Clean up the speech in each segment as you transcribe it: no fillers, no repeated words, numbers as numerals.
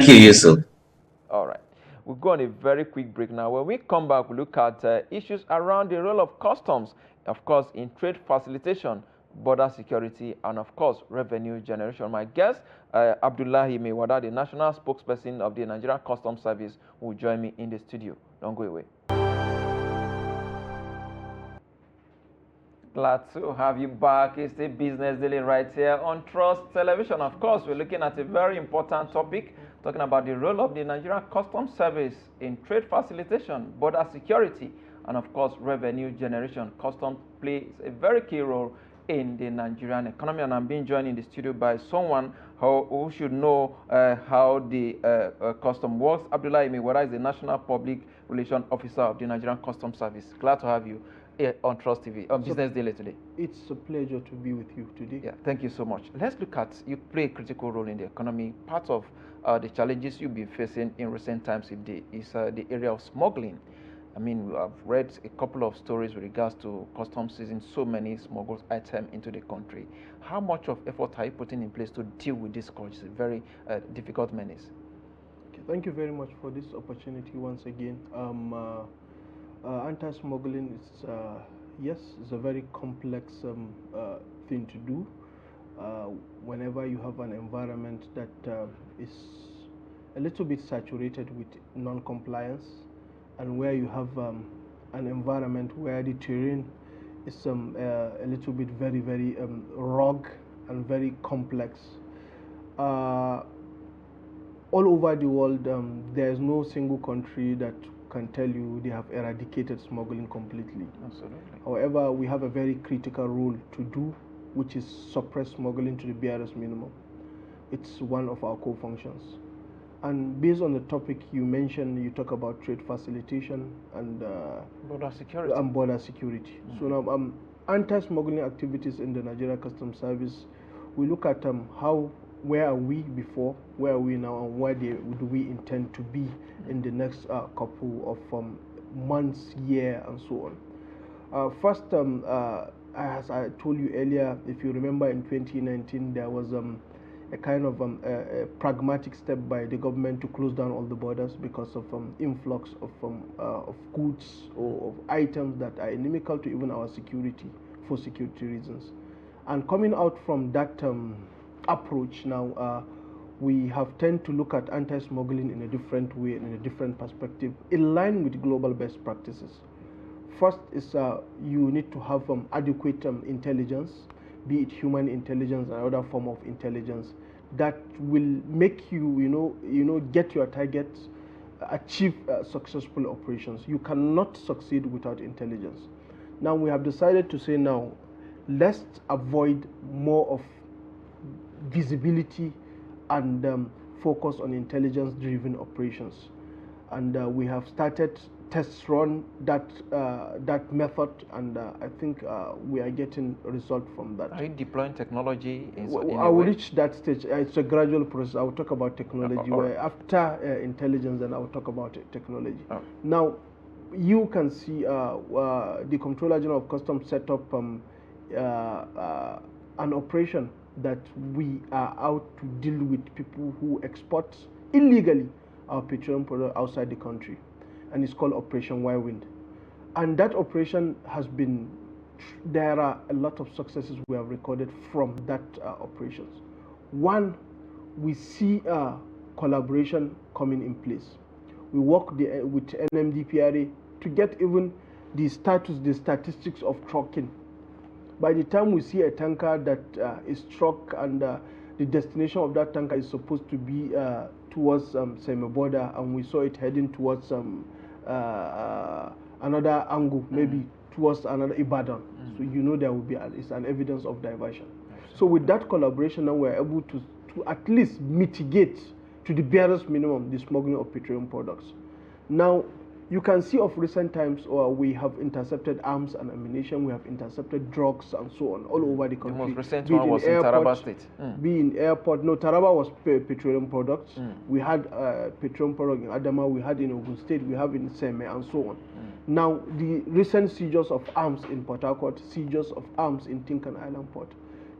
Thank you, Yusuf. All right. We'll go on a very quick break now. When we come back, we'll look at issues around the role of customs, of course, in trade facilitation, border security, and of course, revenue generation. My guest, Abdullahi Mewada, the national spokesperson of the Nigerian Customs Service, will join me in the studio. Don't go away. Glad to have you back. It's the Business Daily right here on Trust Television. Of course, we're looking at a very important topic, talking about the role of the Nigerian Customs Service in trade facilitation, border security, and of course, revenue generation. Customs plays a very key role in the Nigerian economy, and I'm being joined in the studio by someone who should know how the custom works. Abdullahi Mewada is the National Public Relations Officer of the Nigerian Customs Service. Glad to have you on Trust TV, on Business Daily today. It's a pleasure to be with you today. Yeah, thank you so much. Let's look at, you play a critical role in the economy. Part of the challenges you've been facing in recent times is the area of smuggling. I mean, I've read a couple of stories with regards to customs seizing so many smuggled items into the country. How much of effort are you putting in place to deal with this scourge? It's a very difficult menace. Okay, thank you very much for this opportunity once again. Anti-smuggling is, yes, it's a very complex thing to do. Whenever you have an environment that is a little bit saturated with non-compliance, and where you have an environment where the terrain is a little bit very rugged and very complex. All over the world, there is no single country that can tell you they have eradicated smuggling completely. Absolutely. However, we have a very critical role to do, which is suppress smuggling to the barest minimum. It's one of our core functions. And based on the topic you mentioned, you talk about trade facilitation and border security. So now, anti-smuggling activities in the Nigeria Customs Service, we look at where are we before, where are we now, and where do we intend to be in the next couple of months, year, and so on. First, as I told you earlier, if you remember in 2019, there was a kind of a pragmatic step by the government to close down all the borders because of influx of goods or of items that are inimical to even our security, for security reasons. And coming out from that approach now, we have tend to look at anti-smuggling in a different way, in a different perspective, in line with global best practices. First is you need to have adequate intelligence, be it human intelligence or other form of intelligence, that will make you get your targets, achieve successful operations. You cannot succeed without intelligence. Now we have decided to say now, let's avoid more of visibility and focus on intelligence-driven operations. And we have started test run that method, and I think we are getting a result from that. Are you deploying technology? I will reach that stage. It's a gradual process. I will talk about technology where after intelligence, then I will talk about technology. Now, you can see the Comptroller General of Customs set up an operation that we are out to deal with people who export illegally our petroleum product outside the country, and it's called Operation Whirlwind. And that operation has been, there are a lot of successes we have recorded from that operations. One, we see collaboration coming in place. We work with NMDPRA to get even the statistics of trucking. By the time we see a tanker that is struck and the destination of that tanker is supposed to be towards semi-border, and we saw it heading towards another angle, maybe towards another Ibadan. So you know there will be it's an evidence of diversion. So with that collaboration, now we're able to at least mitigate to the barest minimum the smuggling of petroleum products. Now, you can see of recent times we have intercepted arms and ammunition, we have intercepted drugs and so on all over the country. The most recent one was in Taraba State. Be in airport. No, Taraba was petroleum products. We had petroleum product in Adama, we had in Ogun State, we have in Seme and so on. Now, the recent seizures of arms in Port Harcourt, seizures of arms in Tinkan Island Port,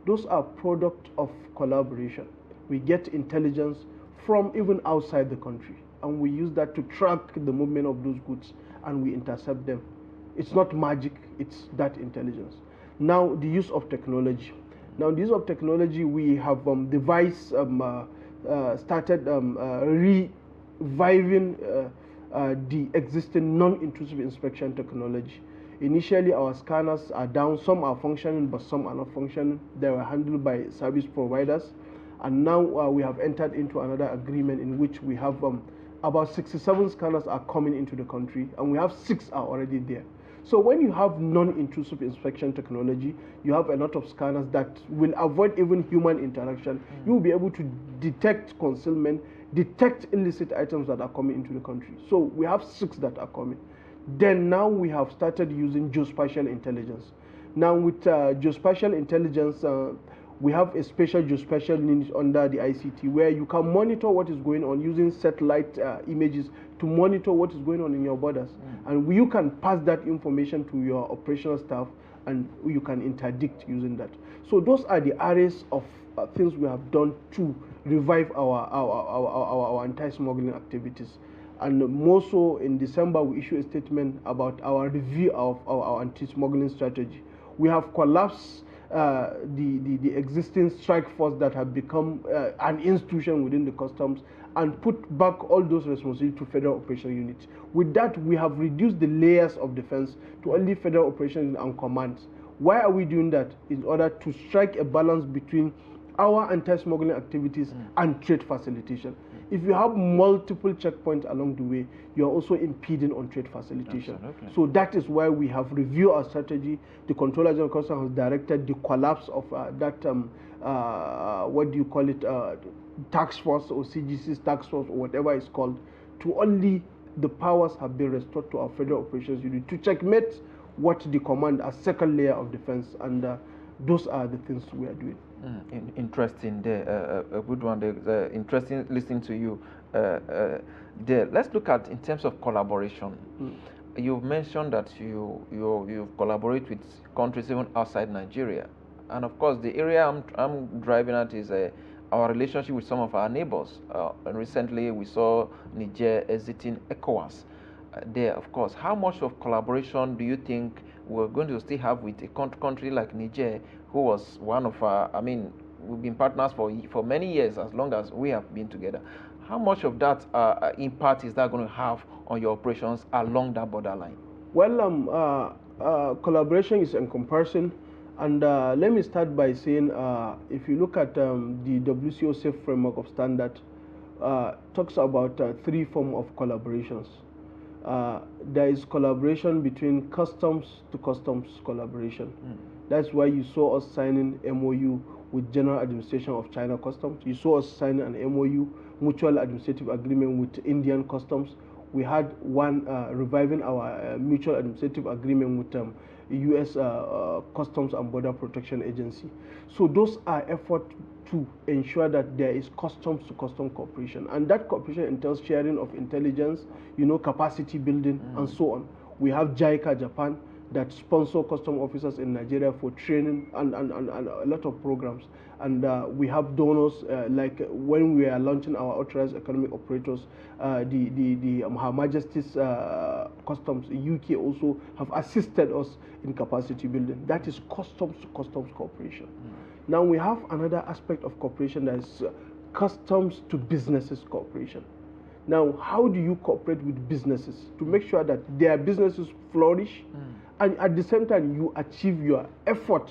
those are product of collaboration. We get intelligence from even outside the country, and we use that to track the movement of those goods, and we intercept them. It's not magic, it's that intelligence. Now, the use of technology. Now, the use of technology, we have started reviving the existing non-intrusive inspection technology. Initially, our scanners are down. Some are functioning, but some are not functioning. They were handled by service providers. And now we have entered into another agreement in which we have about 67 scanners are coming into the country, and we have 6 are already there. So when you have non-intrusive inspection technology, you have a lot of scanners that will avoid even human interaction. You will be able to detect concealment, detect illicit items that are coming into the country. So we have 6 that are coming. Then now we have started using geospatial intelligence. Now with geospatial intelligence, we have a special geospatial unit under the ICT where you can monitor what is going on using satellite images to monitor what is going on in your borders. And you can pass that information to your operational staff, and you can interdict using that. So those are the areas of things we have done to revive our anti-smuggling activities. And more so, in December, we issued a statement about our review of our anti-smuggling strategy. We have collapsed the existing strike force that have become an institution within the customs, and put back all those responsibilities to federal operational units. With that, we have reduced the layers of defense to only federal operations and commands. Why are we doing that? In order to strike a balance between our anti-smuggling activities and trade facilitation. If you have multiple checkpoints along the way, you are also impeding on trade facilitation. Absolutely. So that is why we have reviewed our strategy. The Controller General of Customs has directed the collapse of task force or CGC's task force or whatever it's called, to only the powers have been restored to our federal operations unit to checkmate what the command as second layer of defense, and those are the things we are doing. Interesting there, a good one there. Interesting listening to you there. Let's look at in terms of collaboration. You've mentioned that you collaborate with countries even outside Nigeria, and of course the area I'm driving at is our relationship with some of our neighbors. And recently we saw Niger exiting ECOWAS. There, of course, how much of collaboration do you think we're going to still have with a country like Niger, who was one of our, we've been partners for many years, as long as we have been together. How much of that impact is that going to have on your operations along that borderline? Well, collaboration is encompassing, and let me start by saying, if you look at the WCO Safe Framework of Standard, talks about 3 forms of collaborations. There is collaboration between customs to customs collaboration. That's why you saw us signing MOU with General Administration of China Customs. You saw us signing an MOU, Mutual Administrative Agreement, with Indian Customs. We had one reviving our Mutual Administrative Agreement with U.S. Customs and Border Protection Agency. So those are efforts to ensure that there is customs to custom cooperation, and that cooperation entails sharing of intelligence, capacity building, and so on. We have JICA Japan that sponsor custom officers in Nigeria for training and a lot of programs. And we have donors, like when we are launching our authorized economic operators, Her Majesty's Customs in UK also have assisted us in capacity building. That is customs to customs cooperation. Now we have another aspect of cooperation, that is customs to businesses cooperation. Now, how do you cooperate with businesses to make sure that their businesses flourish, and at the same time you achieve your effort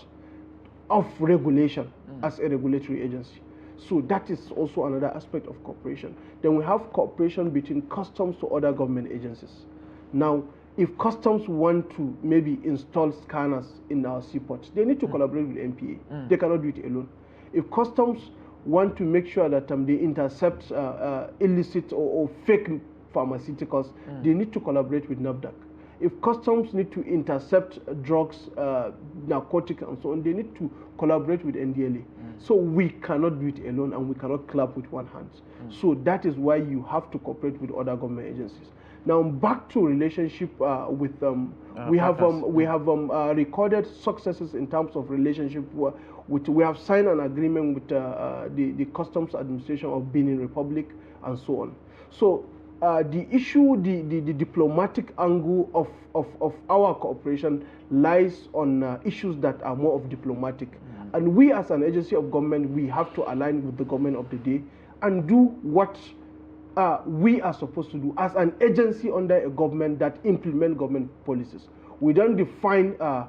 of regulation as a regulatory agency? So that is also another aspect of cooperation. Then we have cooperation between customs to other government agencies. Now, if customs want to maybe install scanners in our seaports, they need to collaborate with NPA. They cannot do it alone. If customs want to make sure that they intercept illicit or fake pharmaceuticals, they need to collaborate with NAFDAC. If customs need to intercept drugs, narcotics, and so on, they need to collaborate with NDLA. So we cannot do it alone, and we cannot clap with one hand. So that is why you have to cooperate with other government agencies. Now back to relationship with we have recorded successes in terms of relationship. We have signed an agreement with the Customs Administration of Benin Republic and so on. So the issue, the diplomatic angle of our cooperation lies on issues that are more of diplomatic. And we as an agency of government, we have to align with the government of the day and do what we are supposed to do as an agency under a government that implement government policies. We don't define the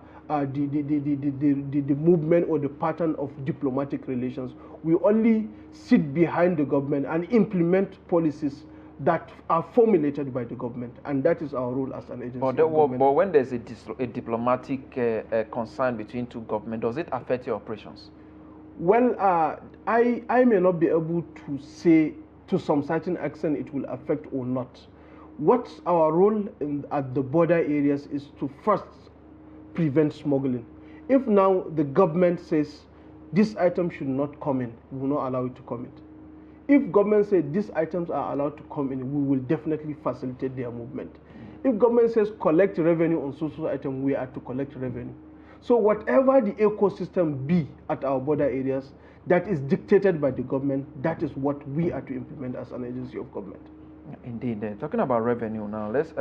movement or the pattern of diplomatic relations. We only sit behind the government and implement policies that are formulated by the government, and that is our role as an agency. But when there's a diplomatic concern between two governments, does it affect your operations? Well, I may not be able to say to some certain extent it will affect or not. What our role at the border areas is to first prevent smuggling. If now the government says this item should not come in, we will not allow it to come in. If government says these items are allowed to come in, we will definitely facilitate their movement. If government says collect revenue on social item, we are to collect revenue. So whatever the ecosystem be at our border areas that is dictated by the government, that is what we are to implement as an agency of government. Indeed. Talking about revenue now, let's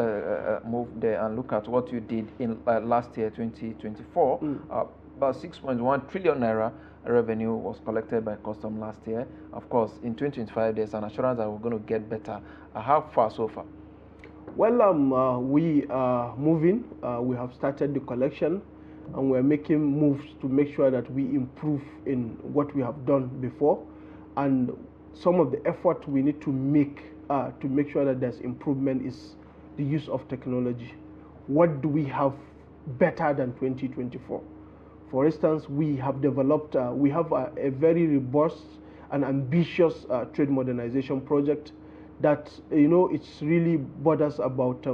move there and look at what you did in last year, 2024. About 6.1 trillion naira revenue was collected by custom last year. Of course, in 2025, there's an assurance that we're going to get better. How far so far? Well, we are moving. We have started the collection, and we're making moves to make sure that we improve in what we have done before. And some of the effort we need to make sure that there's improvement is the use of technology. What do we have better than 2024? For instance, we have developed, we have a very robust and ambitious trade modernization project that, it's really borders about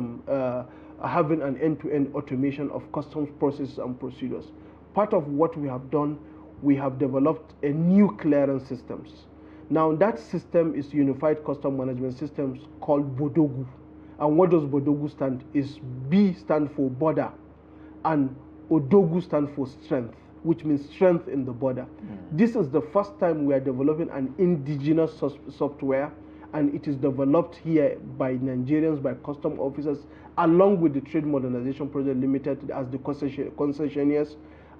having an end-to-end automation of customs processes and procedures. Part of what we have done, we have developed a new clearance systems. Now that system is Unified Custom Management Systems called Bodogu. And what does Bodogu stand? Is B stand for border and Odogu stand for strength, which means strength in the border. This is the first time we are developing an indigenous software, and it is developed here by Nigerians, by custom officers, along with the Trade Modernization Project Limited as the concessionaires.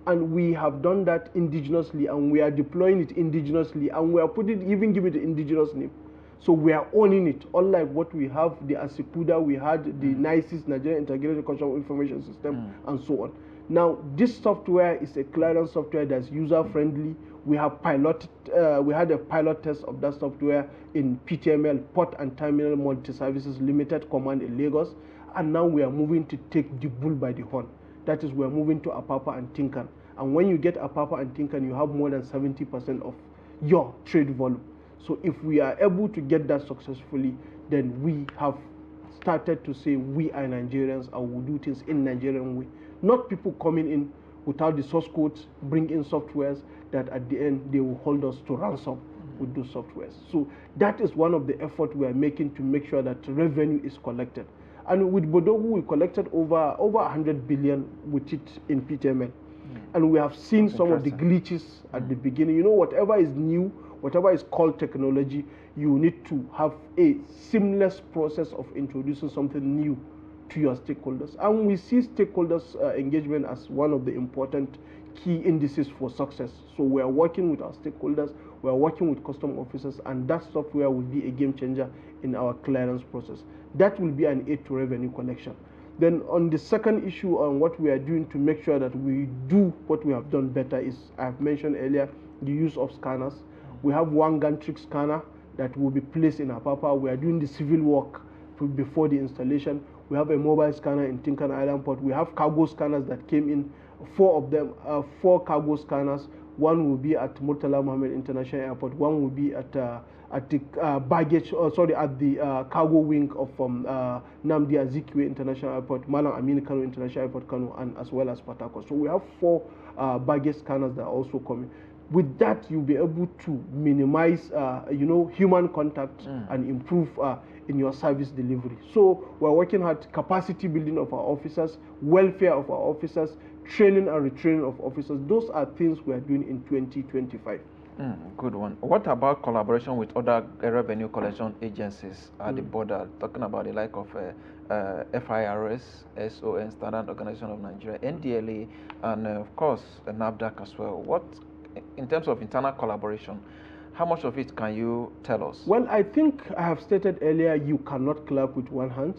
And we have done that indigenously, and we are deploying it indigenously, and we are even give it an indigenous name. So we are owning it, unlike what we have, the ASICUDA, we had the NICIS, Nigerian Integrated Customs Information System, and so on. Now, this software is a clearance software that's user-friendly. We have we had a pilot test of that software in PTML, Port and Terminal Multi-Services Limited Command in Lagos, and now we are moving to take the bull by the horn. That is, we are moving to Apapa and Tinkan. And when you get Apapa and Tinkan, you have more than 70% of your trade volume. So if we are able to get that successfully, then we have started to say we are Nigerians and we do things in Nigerian way. Not people coming in without the source codes, bring in softwares that at the end they will hold us to ransom with those softwares. So that is one of the efforts we are making to make sure that revenue is collected. And with Bodogu, we collected over 100 billion with it in PTML. And we have seen some of the glitches at the beginning. Whatever is new, whatever is called technology, you need to have a seamless process of introducing something new to your stakeholders. And we see stakeholders engagement as one of the important key indices for success. So we are working with our stakeholders, we are working with custom officers, and that software will be a game changer in our clearance process. That will be an aid to revenue collection. Then on the second issue on what we are doing to make sure that we do what we have done better is, I've mentioned earlier, the use of scanners. We have one gantry scanner that will be placed in Apapa. We are doing the civil work before the installation. We have a mobile scanner in Tinkan Island Port. We have cargo scanners that came in, 4 of them, 4 cargo scanners. One will be at Murtala Mohammed International Airport. One will be at the cargo wing of Namdi Azikiwe International Airport, Malam Aminu Kano International Airport, Kano, and as well as Port Harcourt. So we have 4 baggage scanners that are also coming. With that, you'll be able to minimize, human contact and improve in your service delivery. So we're working hard, capacity building of our officers, welfare of our officers, training and retraining of officers. Those are things we are doing in 2025. Good one. What about collaboration with other revenue collection agencies at the border? Talking about the like of FIRS, SON, Standard Organization of Nigeria, NDLA, and of course NAFDAC as well. What, in terms of internal collaboration, how much of it can you tell us? Well, I think I have stated earlier, you cannot clap with one hand.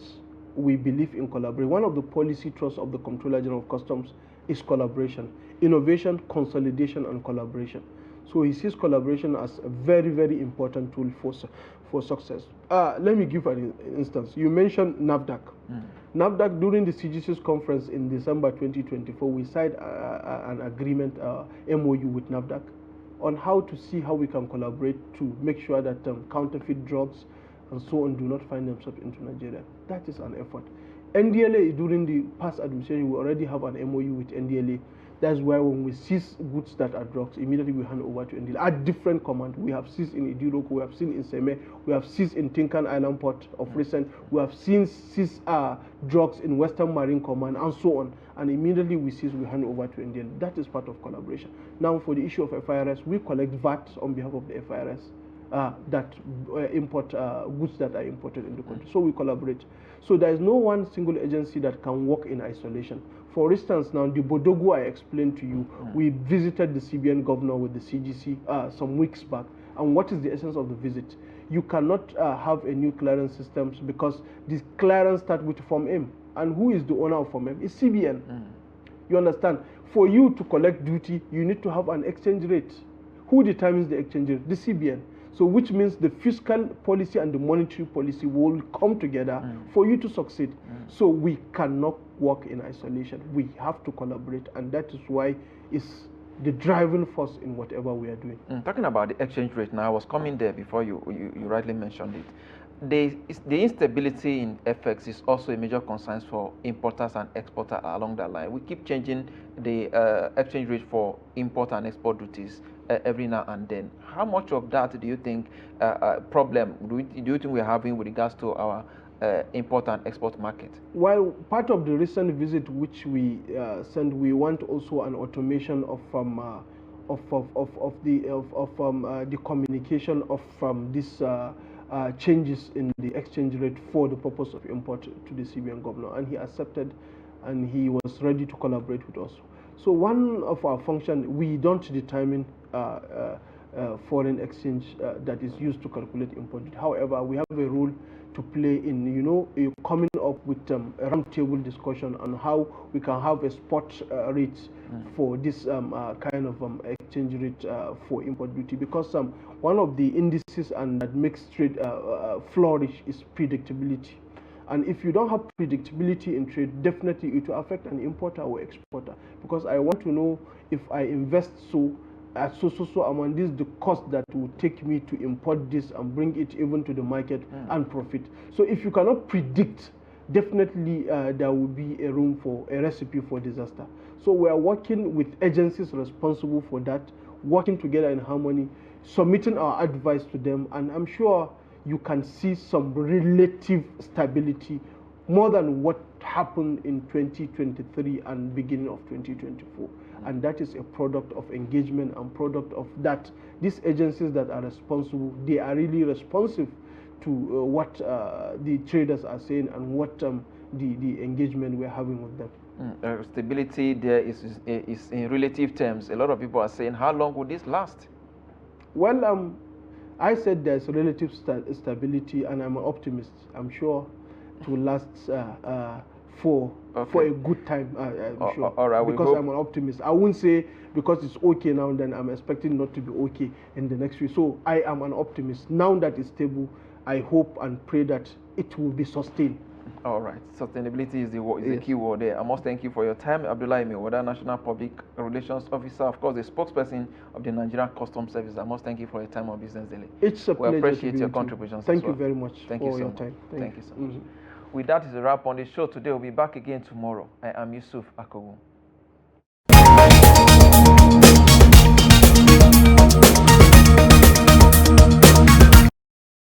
We believe in collaboration. One of the policy thrusts of the Comptroller General of Customs is collaboration, innovation, consolidation, and collaboration. So he sees collaboration as a very, very important tool for success. Let me give an instance. You mentioned NAFDAC. NAFDAC, during the CGC's conference in December 2024, we signed an agreement, MOU with NAFDAC, on how to see how we can collaborate to make sure that counterfeit drugs and so on do not find themselves into Nigeria. That is an effort. NDLA, during the past administration, we already have an MOU with NDLA. That's why when we seize goods that are drugs, immediately we hand over to NDLA. At different command, we have seized in Idiroko, we have seen in Seme, we have seized in Tinkan Island Port of recent, we have seized drugs in Western Marine Command, and so on. And immediately we seize, we hand over to NDLA. That is part of collaboration. Now, for the issue of FIRS, we collect VAT on behalf of the FIRS. That import goods that are imported in the country. So we collaborate. So there is no one single agency that can work in isolation. For instance, now the Bodogu I explained to you, we visited the CBN governor with the CGC some weeks back. And what is the essence of the visit? You cannot have a new clearance system because this clearance starts with Form M. And who is the owner of Form M? It's CBN. You understand? For you to collect duty, you need to have an exchange rate. Who determines the exchange rate? The CBN. So which means the fiscal policy and the monetary policy will come together for you to succeed. So we cannot work in isolation. We have to collaborate, and that is why it's the driving force in whatever we are doing. Talking about the exchange rate now, I was coming there before you rightly mentioned it. The instability in FX is also a major concern for importers and exporters along that line. We keep changing the exchange rate for import and export duties every now and then. How much of that do you think problem do you think we're having with regards to our import and export market? Well, part of the recent visit which we sent, we want also an automation of the communication of this. Changes in the exchange rate for the purpose of import to the CBN governor, and he accepted, and he was ready to collaborate with us. So one of our functions, we don't determine foreign exchange that is used to calculate import. However, we have a role to play in coming up with a roundtable discussion on how we can have a spot rate for this kind of exchange rate for import duty, because one of the indices and that makes trade flourish is predictability. And if you don't have predictability in trade, definitely it will affect an importer or exporter, because I want to know if I invest so amount, this is the cost that will take me to import this and bring it even to the market and profit. So if you cannot predict, definitely there will be a room for a recipe for disaster. So we are working with agencies responsible for that, working together in harmony, submitting our advice to them, and I'm sure you can see some relative stability more than what happened in 2023 and beginning of 2024. And that is a product of engagement and product of that. These agencies that are responsible, they are really responsive to what the traders are saying and what the engagement we're having with them. Stability there is in relative terms. A lot of people are saying, how long will this last? Well, I said there's relative stability, and I'm an optimist. I'm sure it will last for a good time. I'm sure. All right, because I'm an optimist. I wouldn't say because it's okay now, then I'm expecting not to be okay in the next week. So I am an optimist. Now that it's stable, I hope and pray that it will be sustained. All right. Sustainability is the key word there. I must thank you for your time. Abdullahi Miwada, National Public Relations Officer, of course, the spokesperson of the Nigerian Customs Service. I must thank you for your time on Business Daily. It's a pleasure. We appreciate your contributions. Thank you very much for your time. Thank you so much. With that is a wrap on the show today. We'll be back again tomorrow. I am Yusuf Akogu.